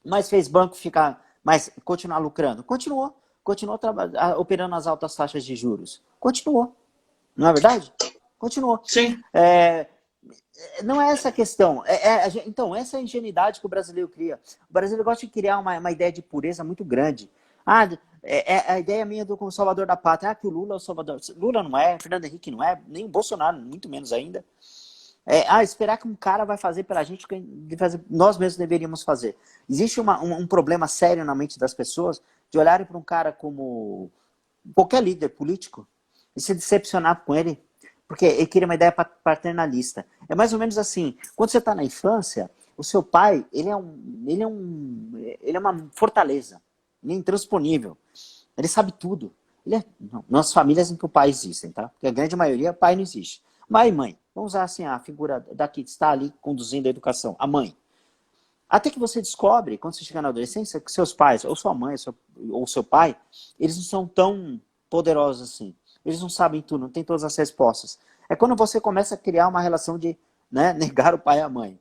Mas fez banco ficar, mas continuar lucrando. Continuou. Continuou operando as altas taxas de juros. Continuou. Não é verdade? Continuou. Sim. Não é essa a questão. Então, essa é a ingenuidade que o brasileiro cria. O brasileiro gosta de criar uma ideia de pureza muito grande. A ideia minha do Salvador da Pátria. Que o Lula é o Salvador. Lula não é, Fernando Henrique não é, nem o Bolsonaro, muito menos ainda. Esperar que um cara vai fazer pela gente o que nós mesmos deveríamos fazer. Existe um problema sério na mente das pessoas de olharem para um cara como qualquer líder político e se decepcionar com ele, porque ele queria uma ideia paternalista. É mais ou menos assim, quando você está na infância, o seu pai, ele é uma fortaleza, ele é intransponível, ele sabe tudo. Não, nas famílias em que o pai existem, tá? Porque a grande maioria, o pai não existe. Pai e mãe, vamos usar assim a figura daqui que está ali conduzindo a educação, a mãe. Até que você descobre, quando você chega na adolescência, que seus pais, ou sua mãe, ou seu pai, eles não são tão poderosos assim. Eles não sabem tudo, não têm todas as respostas. É quando você começa a criar uma relação de, né, negar o pai e a mãe.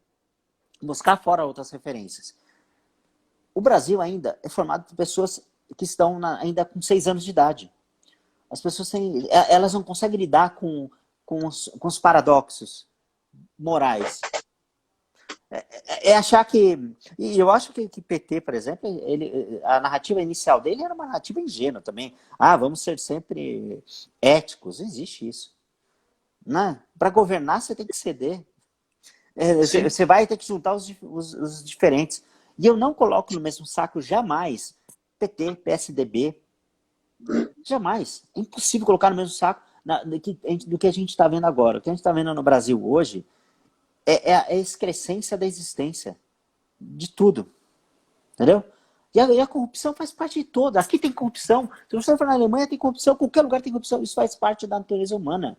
Buscar fora outras referências. O Brasil ainda é formado por pessoas que estão ainda com 6 anos de idade. As pessoas elas não conseguem lidar com os paradoxos morais. Achar que... E eu acho que PT, por exemplo, a narrativa inicial dele era uma narrativa ingênua também. Vamos ser sempre éticos. Não existe isso. Né? Para governar, você tem que ceder. Sim. Você vai ter que juntar os diferentes. E eu não coloco no mesmo saco jamais PT, PSDB. Jamais. É impossível colocar no mesmo saco do que a gente está vendo agora. O que a gente está vendo no Brasil hoje é a excrescência da existência. De tudo. Entendeu? E a corrupção faz parte de toda. Aqui tem corrupção. Se você for na Alemanha, tem corrupção. Em qualquer lugar tem corrupção. Isso faz parte da natureza humana.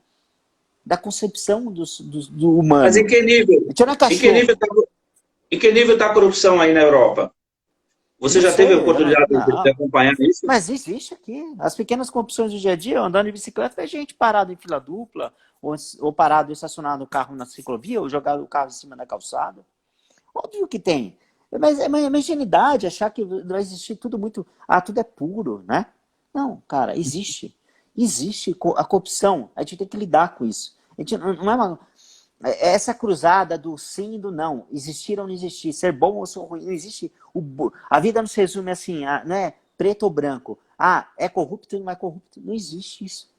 Da concepção do Mas em humano. que nível? A gente não é Em que nível cachorro. em que nível está a corrupção aí na Europa? Você Não já teve a sei. oportunidade de Não. acompanhar isso? Mas existe aqui. As pequenas corrupções do dia a dia, andando de bicicleta, é gente parada em fila dupla, ou parado estacionado o carro na ciclovia, ou jogado o carro em cima da calçada. Óbvio que tem. Mas é uma ingenuidade achar que vai existir tudo muito... tudo é puro, né? Não, cara, existe. Existe a corrupção. A gente tem que lidar com isso. A gente não é essa cruzada do sim e do não. Existir ou não existir. Ser bom ou ser ruim. Não existe. A vida não se resume assim, não é preto ou branco. É corrupto ou não é corrupto. Não existe isso.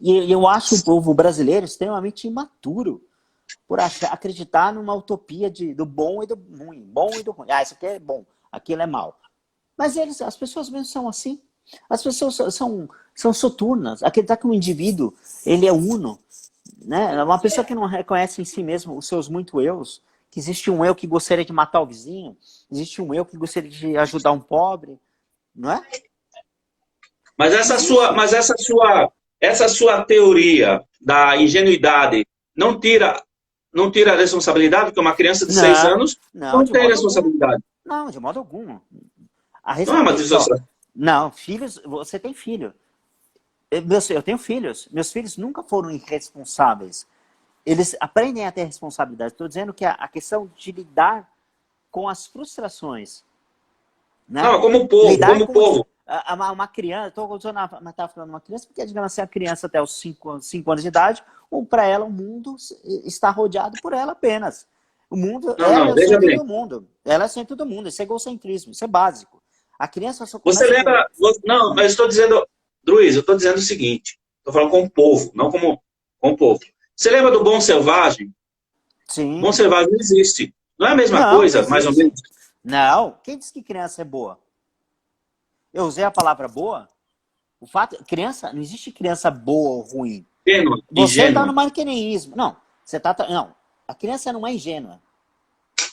E eu acho o povo brasileiro extremamente imaturo por acreditar numa utopia do bom e do ruim. Bom e do ruim. Isso aqui é bom, aquilo é mal. Mas as pessoas mesmo são assim. As pessoas são soturnas. Acreditar que um indivíduo, ele é uno. Né? Uma pessoa que não reconhece em si mesmo os seus muito eus, que existe um eu que gostaria de matar o vizinho, existe um eu que gostaria de ajudar um pobre, não é? Mas essa sua teoria da ingenuidade não tira a responsabilidade, porque uma criança de 6 Não, anos não, não de tem modo algum. responsabilidade. Não, de modo algum. Não é uma decisão. Não, filhos, você tem filho. Eu tenho filhos. Meus filhos nunca foram irresponsáveis. Eles aprendem a ter responsabilidade. Estou dizendo que a questão de lidar com as frustrações, né? Não, como povo, Lidar como com povo. Uma criança, estou usando a metáfora de uma criança, porque, digamos assim, a criança até os 5 anos de idade, ou para ela o mundo está rodeado por ela apenas. O mundo, Não, ela é não, o veja centro bem. do mundo. Ela é o centro do mundo, isso é egocentrismo, isso é básico. A criança só Você começa a ter... lembra... Não, mas eu estou dizendo... Luiz, eu estou dizendo o seguinte. Estou falando com o povo, não como com o povo. Você lembra do Bom Selvagem? Bom Sim. Selvagem não existe. Não é a mesma Não, não coisa, mais ou existe. menos? Não. Quem disse que criança é boa? Eu usei a palavra boa? O fato, criança, não existe criança boa ou ruim. Ingênua, Você está no ingênua. maniqueísmo. Não, não. A criança não é ingênua.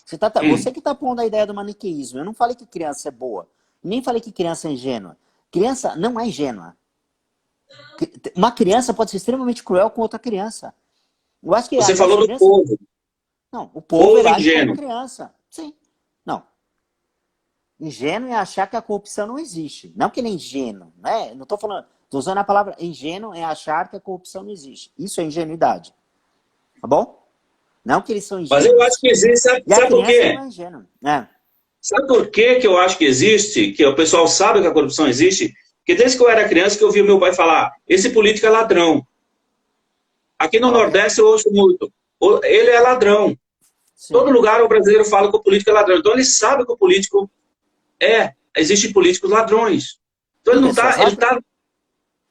Você Hum. que está pondo a ideia do maniqueísmo. Eu não falei que criança é boa. Nem falei que criança é ingênua. Criança não é ingênua. Uma criança pode ser extremamente cruel com outra criança. Eu acho que Você a falou do diferença... povo. Não, o povo Povo ele age como ingênuo. criança. Sim. Não. Ingênuo é achar que a corrupção não existe. Não que ele é ingênuo, né? Não estou falando. Estou usando a palavra ingênuo é achar que a corrupção não existe. Isso é ingenuidade. Tá bom? Não que eles são Mas eu acho ingênuos. que existe, sabe, E a sabe por criança não quê? é ingênua. É. Sabe por quê que eu acho que existe? Que o pessoal sabe que a corrupção existe? Porque desde que eu era criança que eu vi meu pai falar, esse político é ladrão. Aqui no Ok. Nordeste eu ouço muito. Ele é ladrão. Todo Sim. lugar o brasileiro fala que o político é ladrão. Então ele sabe que o político é. Existem políticos ladrões. Então E ele não pessoas tá, ladras.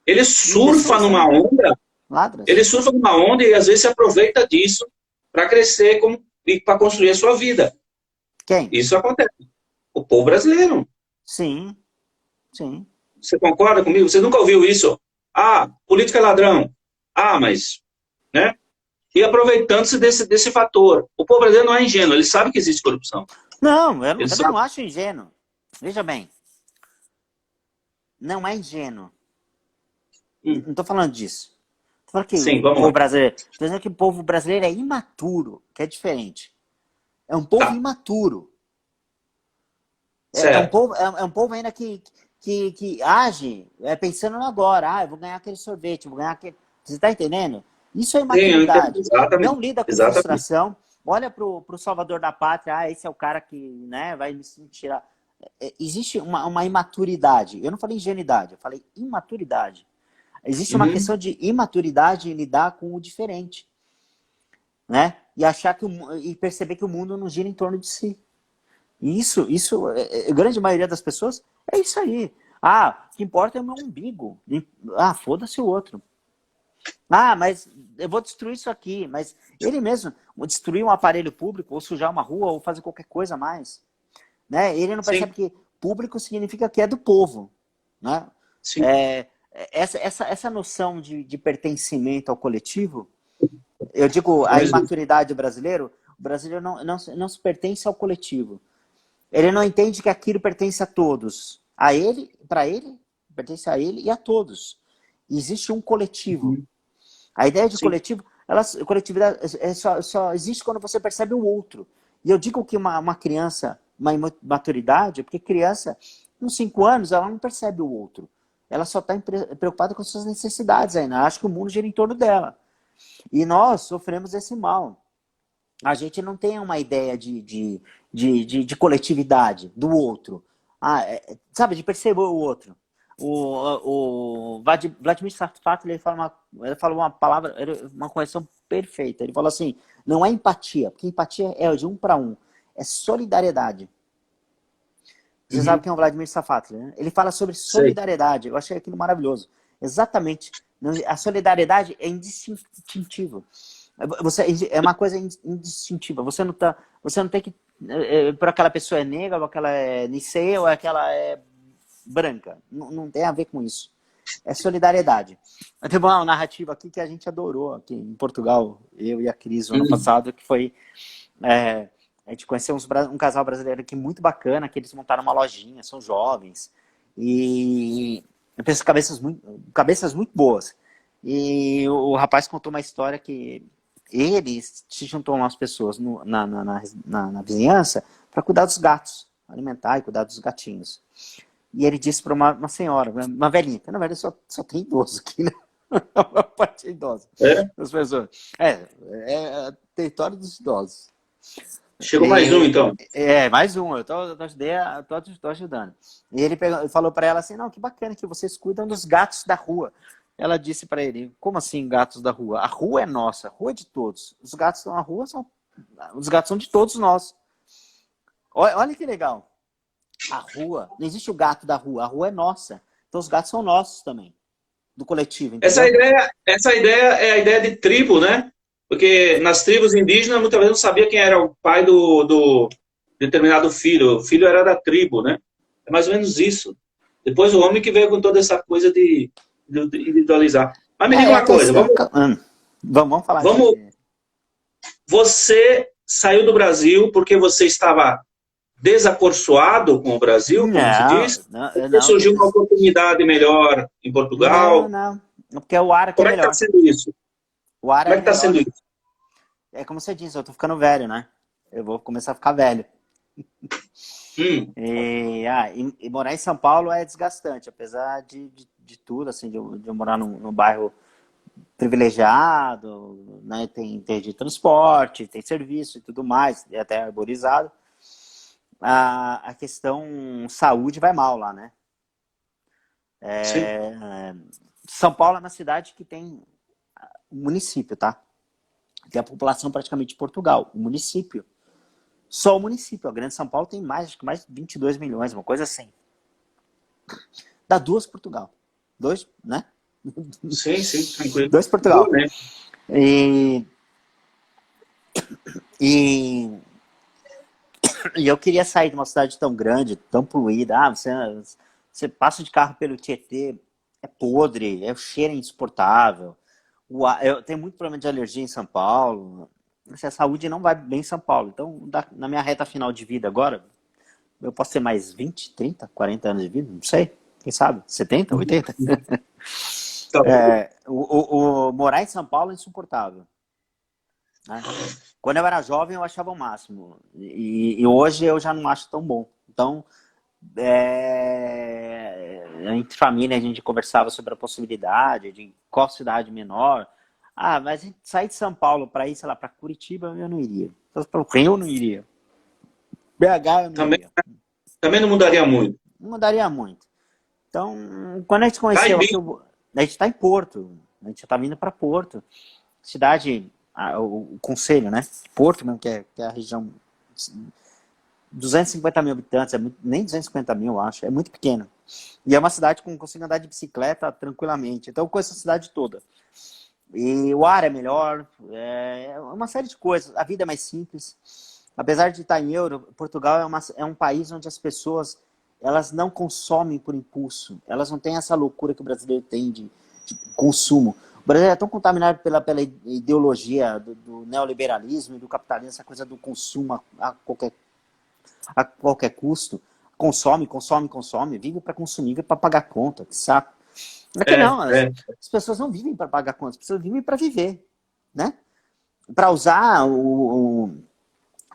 ele E surfa pessoas numa também. onda, Ladras. ele surfa numa onda e às vezes se aproveita disso para crescer e para construir a sua vida. Quem? Isso acontece. O povo brasileiro. Sim. Sim. Você concorda comigo? Você nunca ouviu isso? Ah, política é ladrão. Ah, mas, né? E aproveitando-se desse fator. O povo brasileiro não é ingênuo, ele sabe que existe corrupção. Não, Ele também não sabe. acho ingênuo. Veja bem. Não é ingênuo. Hum, Não estou falando disso. Estou falando que sim, o vamos povo lá. brasileiro. Estou dizendo que o povo brasileiro é imaturo, que é diferente. É um povo Tá, imaturo. certo. É um povo ainda que age pensando no agora. Ah, eu vou ganhar aquele sorvete, eu vou ganhar aquele. Você está entendendo? Isso é Sim, eu entendo. imaturidade. Não Exatamente. lida com Exatamente. frustração. Olha pro salvador da pátria. Ah, esse é o cara que, né, vai me tirar. Existe uma imaturidade. Eu não falei ingenuidade, eu falei imaturidade. Existe uma Uhum. questão de imaturidade em lidar com o diferente, né? E achar e perceber que o mundo não gira em torno de si. E a grande maioria das pessoas é isso aí. Ah, o que importa é o meu umbigo. Ah, foda-se o outro. Ah, mas eu vou destruir isso aqui. Mas ele mesmo, destruir um aparelho público, ou sujar uma rua, ou fazer qualquer coisa a mais. Né? Ele não Sim, percebe que público significa que é do povo. Né? sim. É, essa noção de pertencimento ao coletivo, eu digo Não a existe. imaturidade do brasileiro, o brasileiro não se pertence ao coletivo. Ele não entende que aquilo pertence a todos. A ele, para ele, pertence a ele e a todos. E existe um coletivo. Uhum. A ideia de Sim, coletivo, coletividade só existe quando você percebe o outro. E eu digo que uma criança, uma imaturidade, porque criança, com 5 anos, ela não percebe o outro. Ela só está preocupada com suas necessidades ainda. Acha que o mundo gira em torno dela. E nós sofremos esse mal. A gente não tem uma ideia de coletividade do outro. Ah, sabe, de perceber o outro. O Vladimir Sarfat ele falou uma palavra, uma correção perfeita. Ele falou assim: não é empatia, porque empatia é de um para um, é solidariedade. Você sabe uhum. quem é o Vladimir Sarfat, né? Ele fala sobre Sei. solidariedade. Eu achei aquilo maravilhoso. Exatamente. A solidariedade é indistintiva. É uma coisa indistintiva. Você não tem que por aquela pessoa é negra, ou aquela é nicê, ou aquela é branca. Não tem a ver com isso. É solidariedade. Teve uma narrativa aqui que a gente adorou aqui em Portugal, eu e a Cris, no ano Uhum. passado, que foi a gente conheceu um casal brasileiro aqui muito bacana, que eles montaram uma lojinha, são jovens e eu penso cabeças muito boas. E o rapaz contou uma história que ele se juntou umas pessoas na vizinhança para cuidar dos gatos, alimentar e cuidar dos gatinhos. E ele disse para uma senhora, uma velhinha, que na verdade só tem idoso aqui, né? A parte é idosa É? das pessoas. É território dos idosos. Chegou mais um, então. Mais um, tô ajudando. E ele falou para ela assim, não, que bacana que vocês cuidam dos gatos da rua. Ela disse para ele, como assim gatos da rua? A rua é nossa, a rua é de todos. Os gatos na rua os gatos são de todos nós. Olha que legal. A rua, não existe o gato da rua, a rua é nossa. Então os gatos são nossos também, do coletivo, entendeu? Essa ideia é a ideia de tribo, né? Porque nas tribos indígenas, muitas vezes não sabia quem era o pai do determinado filho. O filho era da tribo, né? É mais ou menos isso. Depois o homem que veio com toda essa coisa de individualizar. Mas me diga uma coisa. Vamos falar Você saiu do Brasil porque você estava desacorçoado com o Brasil, como se diz? Ou surgiu uma oportunidade melhor em Portugal? Não. Porque o ar aqui Como é é que melhor. está sendo isso? O ar Como é que está sendo isso? É como você disse, eu tô ficando velho, né? Eu vou começar a ficar velho. E morar em São Paulo é desgastante, apesar de tudo, assim, de eu morar num bairro privilegiado, né? Tem de transporte, tem serviço e tudo mais, e até arborizado. A questão saúde vai mal lá, né? São Paulo é uma cidade que tem um município, tá? Tem a população praticamente de Portugal, o município. Só o município. A Grande São Paulo tem acho que mais de 22 milhões, uma coisa assim. Dá 2 Portugal. 2, né? Sim, tranquilo. 2 Portugal. Boa, né? E eu queria sair de uma cidade tão grande, tão poluída. Você passa de carro pelo Tietê, é podre, o cheiro é insuportável. Eu tenho muito problema de alergia em São Paulo. A saúde não vai bem em São Paulo. Então, na minha reta final de vida agora, eu posso ter mais 20, 30, 40 anos de vida, não sei. Quem sabe? 70, 80? Morar em São Paulo é insuportável. Né? Quando eu era jovem, eu achava o máximo. E hoje eu já não acho tão bom. Então, entre família, a gente conversava sobre a possibilidade de qual cidade menor. Mas sair de São Paulo para ir, sei lá, para Curitiba, eu não iria. Para o Rio, eu não iria. BH, eu não iria. Também não mudaria muito. Não mudaria muito. Então, quando a gente conheceu aqui, a gente está em Porto. A gente está vindo para Porto. Cidade, o concelho, né? Porto mesmo, que é a região... 250 mil habitantes, nem 250 mil, eu acho. É muito pequeno. E é uma cidade que consigo andar de bicicleta tranquilamente. Então, eu conheço a cidade toda. E o ar é melhor, uma série de coisas. A vida é mais simples. Apesar de estar em euro, Portugal é um país onde as pessoas elas não consomem por impulso. Elas não têm essa loucura que o brasileiro tem de consumo. O Brasil é tão contaminado pela ideologia do neoliberalismo e do capitalismo, essa coisa do consumo a qualquer custo. Consome, vive para consumir, vive para pagar conta, que saco. As pessoas não vivem para pagar contas, as pessoas vivem para viver, né? Para usar o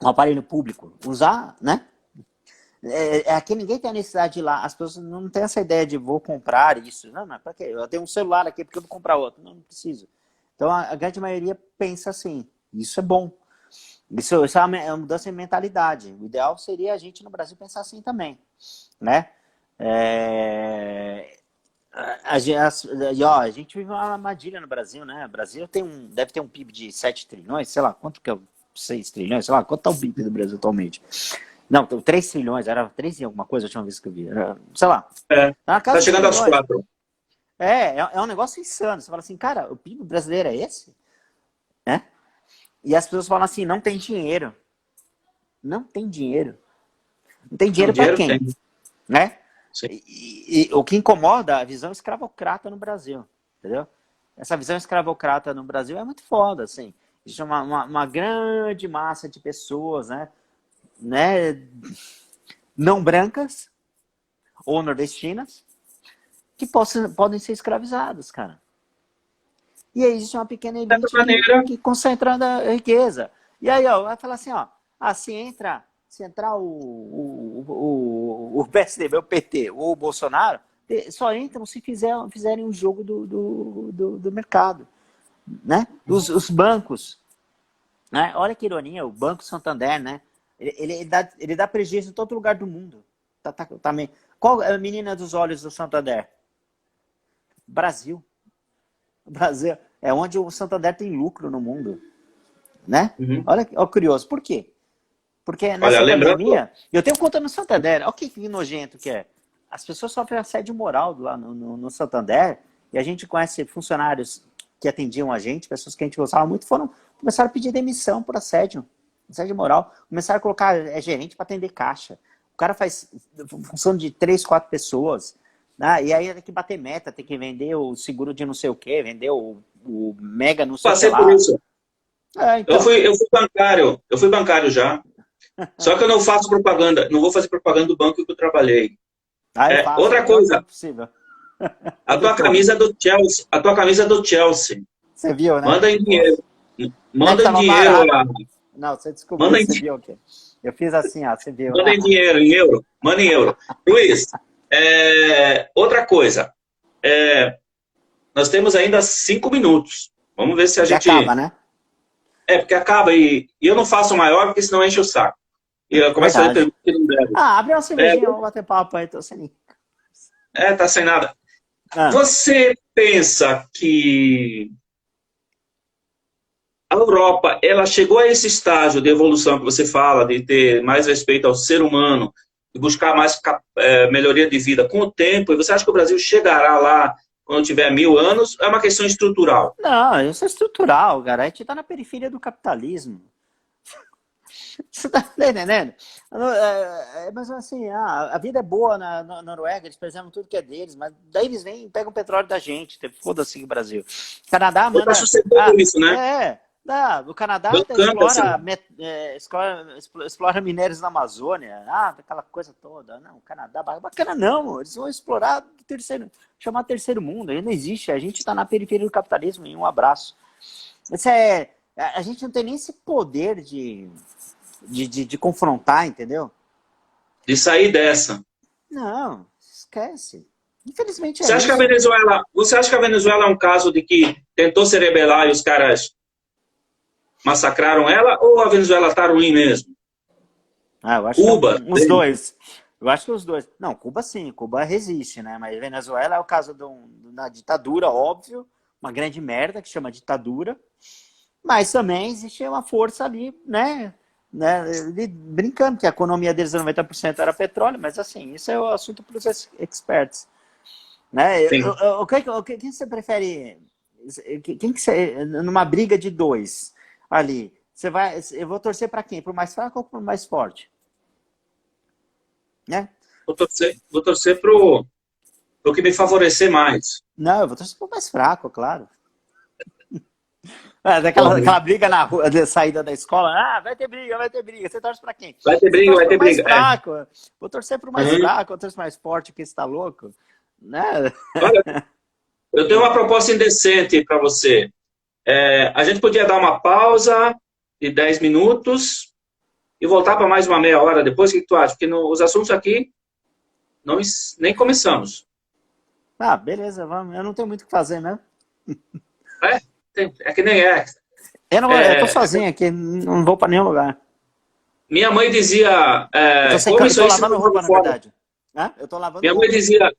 aparelho público, né? Aqui ninguém tem a necessidade de ir lá, as pessoas não têm essa ideia de vou comprar isso. Não, para quê? Eu tenho um celular aqui, porque eu vou comprar outro? Não preciso. Então a grande maioria pensa assim, isso é bom. Isso é uma mudança de mentalidade. O ideal seria a gente no Brasil pensar assim também, né? A gente vive uma armadilha no Brasil, né? O Brasil deve ter um PIB de 7 trilhões, sei lá, quanto que é 6 trilhões, sei lá, quanto tá o PIB do Brasil atualmente? Não, 3 trilhões, era 3 e alguma coisa, a última vez que eu vi, sei lá. Tá chegando aos 4. É um negócio insano, você fala assim, cara, o PIB brasileiro é esse? Né? E as pessoas falam assim, não tem dinheiro. Não tem dinheiro. Não tem dinheiro para quem? Tem. Né? E o que incomoda a visão escravocrata no Brasil, entendeu? Essa visão escravocrata no Brasil é muito foda, assim. Existe uma grande massa de pessoas, né? Não brancas ou nordestinas que podem ser escravizadas, cara. E aí existe uma pequena elite que concentra a riqueza. E aí, vai falar assim, se entrar o PSDB, o PT ou o Bolsonaro, só entram se fizerem um jogo do mercado. Né? Os bancos, né? Olha que ironia, o Banco Santander, né? Ele dá prejuízo em todo lugar do mundo. Também. Qual é a menina dos olhos do Santander? Brasil. Brasil é onde o Santander tem lucro no mundo. Né? Uhum. Olha que curioso. Por quê? Porque nessa pandemia, eu tenho conta no Santander. Olha que nojento que é. As pessoas sofrem assédio moral lá no Santander, e a gente conhece funcionários que atendiam a gente, pessoas que a gente gostava muito, começaram a pedir demissão por assédio moral. Começaram a colocar gerente para atender caixa. O cara faz função de 3, 4 pessoas, né? E aí tem que bater meta, tem que vender o seguro de não sei o quê, vender o mega não sei o que lá. Passei por isso. Então... eu fui bancário já. Só que eu não faço propaganda, não vou fazer propaganda do banco que eu trabalhei. Outra coisa, a tua camisa do Chelsea, Você viu, né? Manda em dinheiro. Manda em dinheiro lá. Não, você descobriu, você viu o quê? Eu fiz assim, ó, você viu. Manda em dinheiro, em euro. Manda em euro. Luiz, outra coisa. Nós temos ainda 5 minutos. Vamos ver se a gente... acaba, né? Porque acaba e eu não faço maior, porque senão enche o saco. E eu começo a fazer pergunta que não deve. Abre uma cervejinha, vamos bater papo aí, tô sem... tá sem nada. Você pensa que a Europa, ela chegou a esse estágio de evolução que você fala, de ter mais respeito ao ser humano, de buscar mais melhoria de vida com o tempo, e você acha que o Brasil chegará lá quando tiver 1000 anos? É uma questão estrutural? Não, isso é estrutural, cara. A gente está na periferia do capitalismo. Você tá entendendo? Mas assim, a vida é boa na Noruega, eles preservam tudo que é deles, mas daí eles vêm e pegam o petróleo da gente. Foda-se o Brasil. O Canadá manda... isso, né? O Canadá explora minérios na Amazônia, aquela coisa toda. Não, o Canadá, bacana não, eles vão explorar chamar terceiro mundo, ainda não existe, a gente está na periferia do capitalismo, em um abraço. A gente não tem nem esse poder de confrontar, entendeu? De sair dessa. Não, esquece. Infelizmente você acha que a Venezuela é um caso de que tentou se rebelar e os caras massacraram ela, ou a Venezuela está ruim mesmo? Eu acho Cuba? Que os dois. Eu acho que os dois. Não, Cuba sim, Cuba resiste, né? Mas Venezuela é o caso da ditadura, óbvio, uma grande merda que chama ditadura, mas também existe uma força ali, né? Brincando que a economia deles 90% era petróleo, mas assim, isso é o assunto para os experts. Né? Quem você prefere? Numa briga de dois ali, eu vou torcer para quem? Para o mais fraco ou para o mais forte? Né? Vou torcer pro que me favorecer mais. Não, eu vou torcer para o mais fraco, claro. Aquela briga na rua, de saída da escola, vai ter briga. Você torce pra quem? Vai ter briga. Mais fraco. Vou torcer pro mais fraco, vou torcer pro mais forte, que está louco. Né? Olha, eu tenho uma proposta indecente para você. A gente podia dar uma pausa de 10 minutos e voltar para mais uma meia hora depois. O que tu acha? Porque os assuntos aqui nem começamos. Beleza, vamos. Eu não tenho muito o que fazer, né? É que nem é. Eu tô sozinho aqui, não vou para nenhum lugar. Minha mãe dizia... eu tô lavando roupa, na verdade. Eu tô lavando Minha mãe dizia,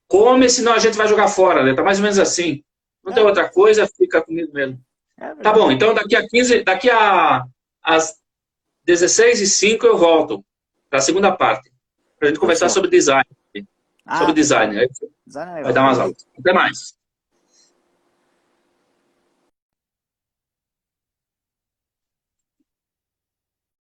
come, senão a gente vai jogar fora. Né? Tá mais ou menos assim. Não tem outra coisa, fica comigo mesmo. Tá bom, então daqui às 16h05 eu volto para a segunda parte. Pra gente conversar sobre design. Sobre design. Vai dar umas aulas. Até mais.